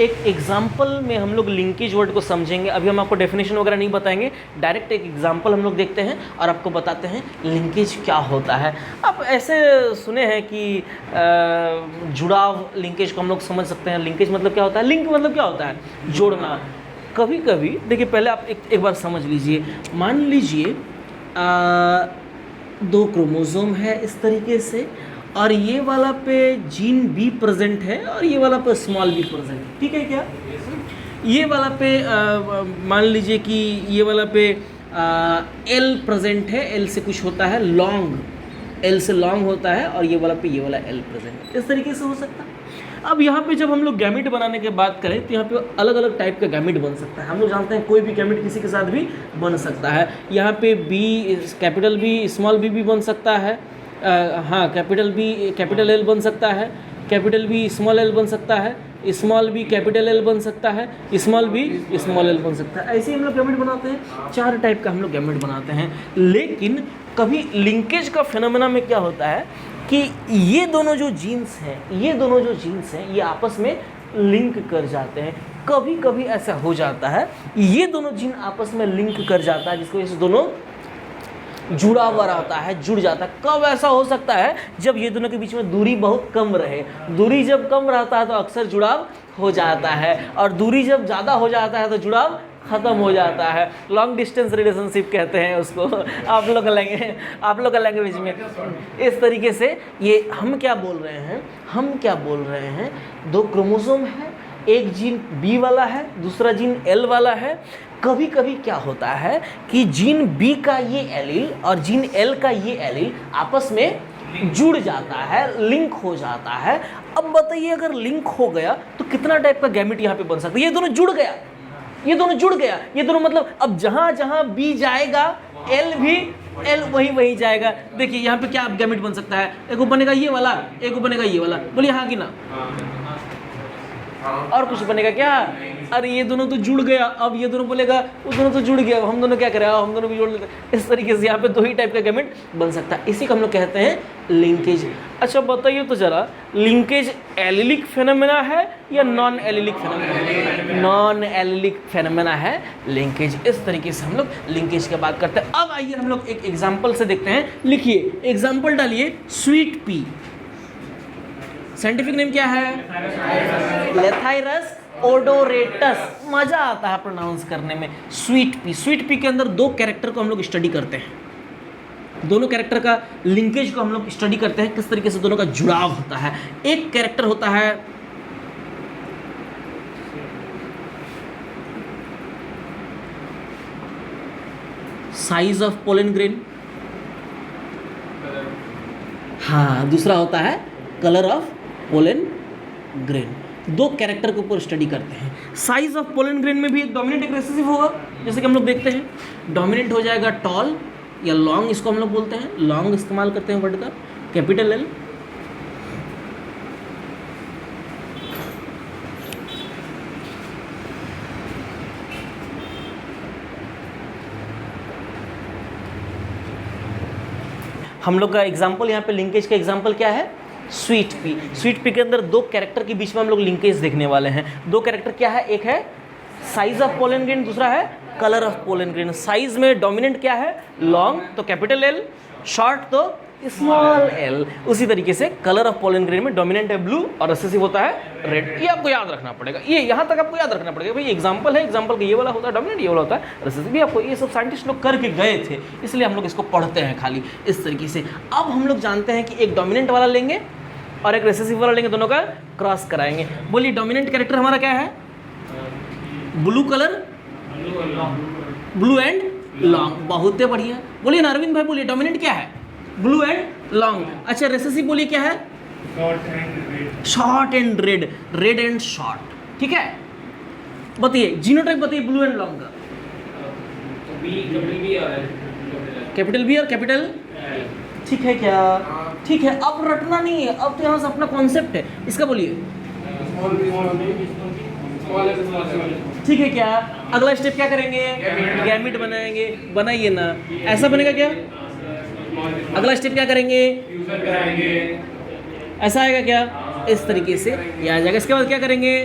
एक एग्जाम्पल में हम लोग लिंकेज वर्ड को समझेंगे। अभी हम आपको डेफिनेशन वगैरह नहीं बताएंगे, डायरेक्ट एक एग्जाम्पल हम लोग देखते हैं और आपको बताते हैं लिंकेज क्या होता है। आप ऐसे सुने हैं कि जुड़ाव, लिंकेज को हम लोग समझ सकते हैं। लिंकेज मतलब क्या होता है, लिंक मतलब क्या होता है, जोड़ना। कभी कभी देखिए, पहले आप एक बार समझ लीजिए, मान लीजिए 2 क्रोमोसोम है इस तरीके से, और ये वाला पे जीन बी प्रेजेंट है और ये वाला पे स्मॉल बी प्रेजेंट है, ठीक है क्या। ये वाला पे मान लीजिए कि ये वाला पे एल प्रेजेंट है, एल से कुछ होता है लॉन्ग, एल से लॉन्ग होता है, और ये वाला पे ये वाला एल प्रेजेंट है, इस तरीके से हो सकता है। अब यहाँ पे जब हम लोग गैमेट बनाने की बात करें तो यहाँ पे अलग अलग टाइप का गैमेट बन सकता है। हम लोग जानते हैं कोई भी गैमेट किसी के साथ भी बन सकता है। यहाँ पे B, capital B small B भी बन सकता है, हाँ कैपिटल बी कैपिटल एल बन सकता है, कैपिटल बी स्मॉल एल बन सकता है, स्मॉल बी कैपिटल एल बन सकता है, स्मॉल बी स्मॉल एल बन सकता है। ऐसे ही हम लोग गैमेट बनाते हैं, 4 टाइप का हम लोग गैमेट बनाते हैं। लेकिन कभी लिंकेज का फिनोमेना में क्या होता है कि ये दोनों जो जीन्स हैं, ये आपस में लिंक कर जाते हैं। कभी कभी ऐसा हो जाता है ये दोनों जीन आपस में लिंक कर जाता है, जिसकी वजह से दोनों जुड़ा हुआ रहता है, जुड़ जाता है। कब ऐसा हो सकता है, जब ये दोनों के बीच में दूरी बहुत कम रहे। दूरी जब कम रहता है तो अक्सर जुड़ाव हो जाता है, और दूरी जब ज़्यादा हो जाता है तो जुड़ाव ख़त्म हो जाता है। लॉन्ग डिस्टेंस रिलेशनशिप कहते हैं उसको आप लोग का लैंग्वेज में। इस तरीके से ये हम क्या बोल रहे हैं, 2 क्रोमोसोम है, एक जीन बी वाला है, दूसरा जीन एल वाला है। कभी कभी क्या होता है कि जीन बी का ये एलील और जीन एल का ये एलील आपस में जुड़ जाता है, लिंक हो जाता है। अब बताइए, अगर लिंक हो गया तो कितना टाइप का गैमेट यहाँ पे बन सकता है। ये दोनों जुड़ गया, ये दोनों मतलब अब जहाँ जहाँ बी जाएगा एल भी एल वही जाएगा। देखिए यहाँ पे क्या गैमेट बन सकता है, एक बनेगा ये वाला, एक बनेगा ये वाला, बोलिए हाँ कि ना। और कुछ बनेगा क्या, अरे ये दोनों तो जुड़ गया, अब ये दोनों बोलेगा वो दोनों तो जुड़ गया, हम दोनों क्या करें, हम दोनों भी जोड़ लेते हैं। इस तरीके से यहाँ पे 2 ही टाइप का गैमेट बन सकता है, इसी को हम लोग कहते हैं लिंकेज। अच्छा बताइए तो जरा, लिंकेज एलिलिक फेनोमेना है या नॉन एलिलिक फेनोमेना है? नॉन एलिलिक फेनोमेना है लिंकेज। इस तरीके से हम लोग लिंकेज की बात करते हैं। अब आइए हम लोग एक एग्जाम्पल से देखते हैं। लिखिए, एग्जाम्पल डालिए, स्वीट पी, साइंटिफिक नेम क्या है, लेथाइरस ओडोरेटस। मजा आता है प्रोनाउंस करने में। स्वीट पी के अंदर 2 कैरेक्टर को हम लोग स्टडी करते हैं। दोनों कैरेक्टर का लिंकेज को हम लोग स्टडी करते हैं, किस तरीके से दोनों का जुड़ाव होता है। एक कैरेक्टर होता है साइज ऑफ पोलन ग्रेन, हाँ, दूसरा होता है colour of pollen grain. 2 character के ऊपर स्टडी करते हैं। साइज ऑफ पोलन ग्रेन में भी एक डोमिनेंट एक रिसेसिव होगा, जैसे कि हम लोग देखते हैं। डोमिनेंट हो जाएगा टॉल या लॉन्ग, इसको हम लोग बोलते हैं, लॉन्ग इस्तेमाल करते हैं वर्ड का, कैपिटल एल। हम लोग का एग्जाम्पल यहाँ पे लिंकेज का एग्जाम्पल क्या है, स्वीट पी के अंदर 2 कैरेक्टर के बीच में हम लोग लिंकेज देखने वाले हैं। 2 कैरेक्टर क्या है, एक है साइज ऑफ पोलन ग्रेन, दूसरा है colour of pollen grain. Size में डोमिनेंट क्या है, लॉन्ग तो कैपिटल एल, शॉर्ट तो स्मॉल एल। उसी तरीके से कलर ऑफ पोलन ग्रेन में डोमिनेंट है ब्लू और रिसेसिव होता है रेड। ये आपको याद रखना पड़ेगा, ये यहाँ तक आपको याद रखना पड़ेगा भाई। एग्जाम्पल है, एग्जाम्पल का ये वाला होता है डोमिनेंट, ये वाला होता है रिसेसिव। भी आपको ये सब साइंटिस्ट लोग करके गए थे, इसलिए हम लोग इसको पढ़ते हैं खाली इस तरीके से। अब हम लोग जानते हैं कि एक डोमिनेंट वाला लेंगे और एक रिसेसिव वाला लेंगे, दोनों का क्रॉस कराएंगे। बोलिए डोमिनेंट कैरेक्टर हमारा क्या है, blue colour, blue and long. बहुत बढ़िया, बोलिए ना अरविंद भाई, बोलिए डोमिनेंट क्या है, ब्लू एंड लॉन्ग। अच्छा रिसेसिव बोलिए क्या है, short and red, red and short. ठीक है, बताइए जीनोटाइप बताइए ब्लू एंड लॉन्ग का। कैपिटल बी और कैपिटल, ठीक है क्या, ठीक है। अब रटना नहीं है, अब तो यहाँ से अपना कॉन्सेप्ट है इसका, बोलिए ठीक है क्या। अगला स्टेप क्या करेंगे, गैमेट बनाएंगे, बनाइए ना, ऐसा बनेगा क्या। अगला स्टेप क्या करेंगे, ऐसा आएगा क्या, इस तरीके से ये आ जाएगा। इसके बाद क्या करेंगे,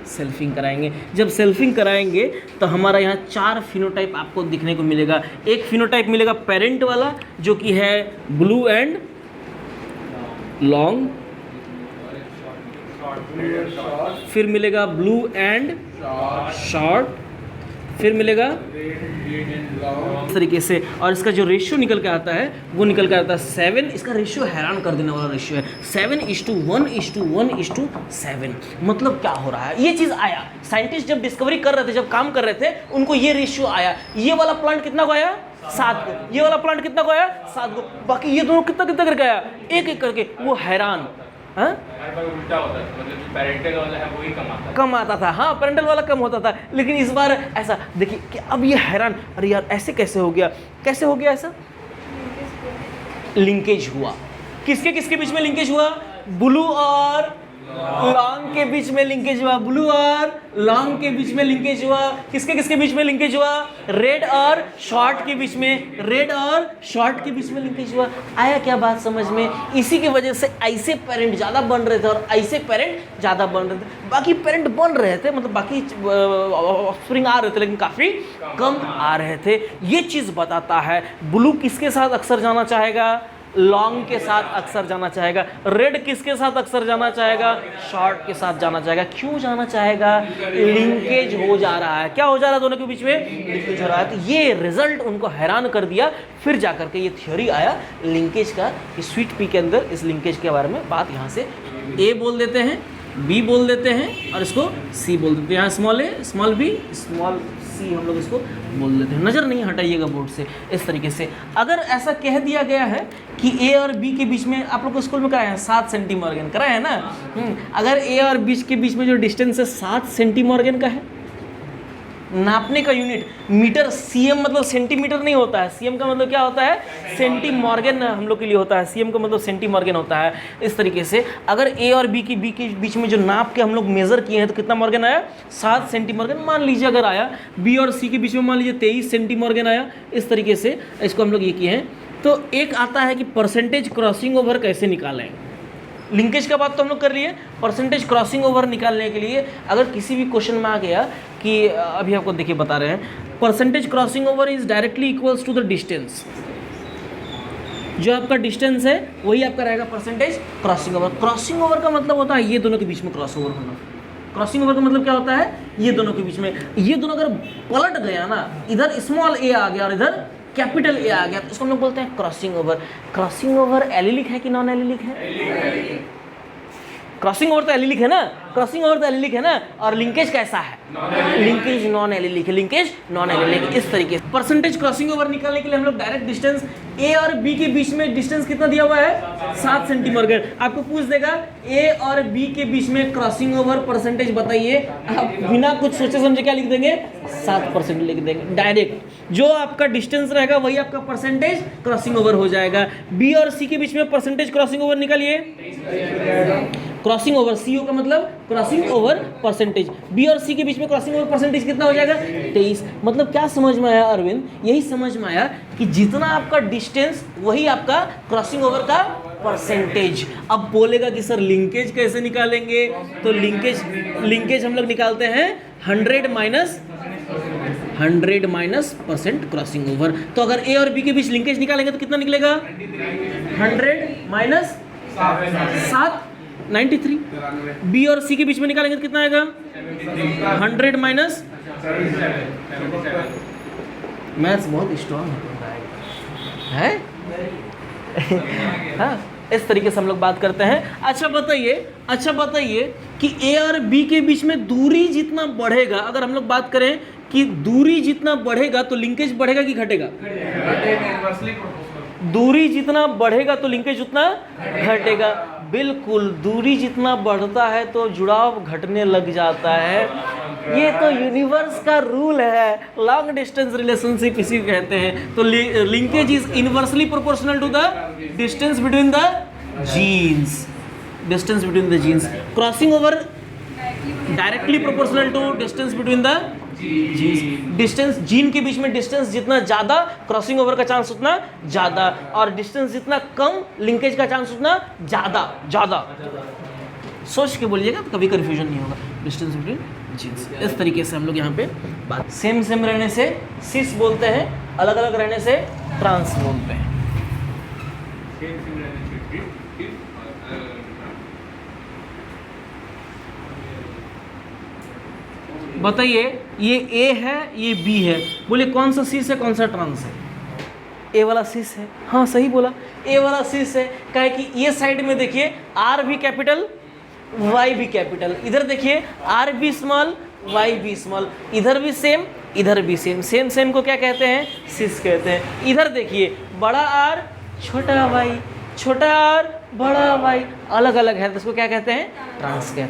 सेल्फिंग कराएंगे। जब सेल्फिंग कराएंगे तो हमारा यहाँ 4 फिनोटाइप आपको दिखने को मिलेगा। एक फिनोटाइप मिलेगा पेरेंट वाला जो कि है ब्लू एंड लॉन्ग, फिर मिलेगा ब्लू एंड शॉर्ट, फिर मिलेगा इस तरीके से। और इसका जो रेशियो निकल के आता है वो निकल के आता है 7। इसका रेशियो हैरान कर देने वाला रेशियो है, 7:1:1:7। मतलब क्या हो रहा है, ये चीज़ आया, साइंटिस्ट जब डिस्कवरी कर रहे थे, जब काम कर रहे थे, उनको ये रेशियो आया। ये वाला प्लांट कितना को आया, 7 को। ये वाला प्लांट कितना को आया, 7 को। बाकी ये दोनों कितना कितना करके आया, एक एक करके। वो हैरान, हाँ उल्टा होता है, मतलब पेरेंटल वाला है वही कम आता था। हाँ, पेरेंटल वाला कम होता था, लेकिन इस बार ऐसा देखिए कि अब ये हैरान, अरे यार ऐसे कैसे हो गया, कैसे हो गया ऐसा? लिंकेज हुआ। किसके किसके बीच में लिंकेज हुआ? ब्लू और लॉन्ग के बीच में लिंकेज हुआ। ब्लू और लॉन्ग के बीच में लिंकेज हुआ। किसके किसके बीच में लिंकेज हुआ? रेड और शॉर्ट के बीच में, रेड और शॉर्ट के बीच में लिंकेज हुआ। आया क्या बात समझ में? इसी की वजह से ऐसे पेरेंट ज़्यादा बन रहे थे और ऐसे पेरेंट ज़्यादा बन रहे थे। बाकी पेरेंट बन रहे थे, मतलब बाकी ऑफस्प्रिंग आ रहे थे, लेकिन काफ़ी कम आ रहे थे। ये चीज़ बताता है ब्लू किसके साथ अक्सर जाना चाहेगा? लॉन्ग के साथ अक्सर जाना चाहेगा। रेड किसके साथ अक्सर जाना चाहेगा? शॉर्ट के साथ जाना चाहेगा। क्यों जाना चाहेगा? लिंकेज हो जा रहा है। क्या हो जा रहा है? दोनों के बीच में लिंकेज हो रहा है। तो ये रिजल्ट उनको हैरान कर दिया। फिर जाकर के ये थ्योरी आया लिंकेज का, कि स्वीट पी के अंदर इस लिंकेज के बारे में बात यहाँ से ए बोल देते हैं, बी बोल देते हैं और इसको सी बोल देते हैं। यहाँ स्मॉल ए, स्मॉल बी, स्मॉल सी हम लोग इसको बोल देते हैं। नज़र नहीं हटाइएगा बोर्ड से। इस तरीके से अगर ऐसा कह दिया गया है कि ए और बी के बीच में, आप लोग को स्कूल में कराया है 7 सेंटीमॉर्गन कराया है ना। अगर ए और बी के बीच में जो डिस्टेंस है 7 सेंटीमॉर्गन का है, नापने का यूनिट मीटर, सीएम मतलब सेंटीमीटर नहीं होता है। सीएम का मतलब क्या होता है? सेंटीमॉर्गन हम लोग के लिए होता है। सीएम का मतलब सेंटीमॉर्गन होता है। इस तरीके से अगर ए और बी के बीच में जो नाप के हम लोग मेज़र किए हैं तो कितना मॉर्गन आया? 7 सेंटीमॉर्गन मान लीजिए। अगर आया बी और सी के बीच में मान लीजिए 23 सेंटीमॉर्गन आया। इस तरीके से इसको हम लोग ये किए हैं। तो एक आता है कि परसेंटेज क्रॉसिंग ओवर कैसे निकालें। लिंकेज का बात तो हम लोग कर लिए। परसेंटेज क्रॉसिंग ओवर निकालने के लिए अगर किसी भी क्वेश्चन में आ गया कि अभी आपको देखिए बता रहे हैं, percentage crossing over is directly equals to the distance. जो आपका डिस्टेंस है वही आपका रहेगा percentage crossing over. Crossing over का मतलब होता है ये दोनों के बीच में क्रॉस ओवर होना। क्रॉसिंग ओवर का मतलब क्या होता है? ये दोनों के बीच में, ये दोनों अगर पलट गया ना, इधर स्मॉल ए आ गया और इधर कैपिटल ए आ गया, तो इसको हम लोग बोलते हैं crossing over. Crossing over allylic है कि नॉन एलिलिक है? क्रॉसिंग ओवर तो एलिलिक है ना, क्रॉसिंग ओवर तो एलिलिक है ना। और लिंकेज कैसा है? लिंकेज नॉन एलिलिक है। Linkage non allylic. इस तरीके से परसेंटेज क्रॉसिंग ओवर निकालने के लिए हम लोग डायरेक्ट डिस्टेंस ए और बी के बीच में डिस्टेंस कितना दिया हुआ है? 7 सेंटीमॉर्गन। आपको पूछ देगा ए और बी के बीच में क्रॉसिंग ओवर परसेंटेज बताइए, आप बिना कुछ सोचे समझे क्या लिख देंगे? 7% लिख देंगे डायरेक्ट। जो आपका डिस्टेंस रहेगा वही आपका परसेंटेज क्रॉसिंग ओवर हो जाएगा। बी और सी के बीच में परसेंटेज क्रॉसिंग ओवर निकालिए। क्रॉसिंग ओवर, सीओ का मतलब क्रॉसिंग ओवर परसेंटेज। बी और सी के बीच में क्रॉसिंग ओवर परसेंटेज कितना हो जाएगा? 23। मतलब क्या समझ में आया अरविंद? यही समझ में आया कि जितना आपका डिस्टेंस वही आपका क्रॉसिंग ओवर का परसेंटेज। अब बोलेगा कि सर लिंकेज कैसे निकालेंगे? तो लिंकेज हम लोग निकालते हैं 100 माइनस परसेंट क्रॉसिंग ओवर। तो अगर ए और बी के बीच लिंकेज निकालेंगे तो कितना निकलेगा? 100 माइनस 7, 93। बी और सी के बीच में निकालेंगे तो कितना आएगा? 100 माइनस, मैथ्स बहुत स्ट्रॉन्ग है। हाँ, इस तरीके से हम लोग बात करते हैं। अच्छा बताइए कि ए और बी के बीच में दूरी जितना बढ़ेगा, अगर हम लोग बात करें कि दूरी जितना बढ़ेगा तो लिंकेज बढ़ेगा कि घटेगा? दूरी जितना बढ़ेगा तो लिंकेज उतना घटेगा। बिल्कुल, दूरी जितना बढ़ता है तो जुड़ाव घटने लग जाता है। ये तो यूनिवर्स का रूल है, लॉन्ग डिस्टेंस रिलेशनशिप इसी को कहते हैं। तो linkage is inversely proportional to the distance between the genes. Crossing over directly proportional to distance between the gene distance, gene के बीच में डिस्टेंस जितना ज़्यादा, क्रॉसिंग ओवर का चांस उतना ज़्यादा, और डिस्टेंस जितना कम, लिंकेज का चांस उतना ज़्यादा। सोच के बोलिएगा तो कभी कन्फ्यूजन नहीं होगा। डिस्टेंस बिटवीन जीन्स, इस तरीके से हम लोग यहाँ पे बात, सेम रहने से सिस बोलते हैं, अलग अलग रहने से ट्रांस बोलते हैं। बताइए, ये ए है, ये बी है, बोलिए कौन सा सिस है, कौन सा ट्रांस है? ए वाला सिस है। हाँ सही बोला, ए वाला सिस है। क्या है कि ये साइड में देखिए आर भी कैपिटल, वाई भी कैपिटल, इधर देखिए आर भी स्मॉल, वाई भी स्मॉल, इधर भी सेम, इधर भी सेम, सेम को क्या कहते हैं? सिस कहते हैं। इधर देखिए बड़ा आर, छोटा वाई, छोटा आर, बड़ा वाई, अलग अलग है तो उसको क्या कहते हैं? ट्रांस कहते हैं।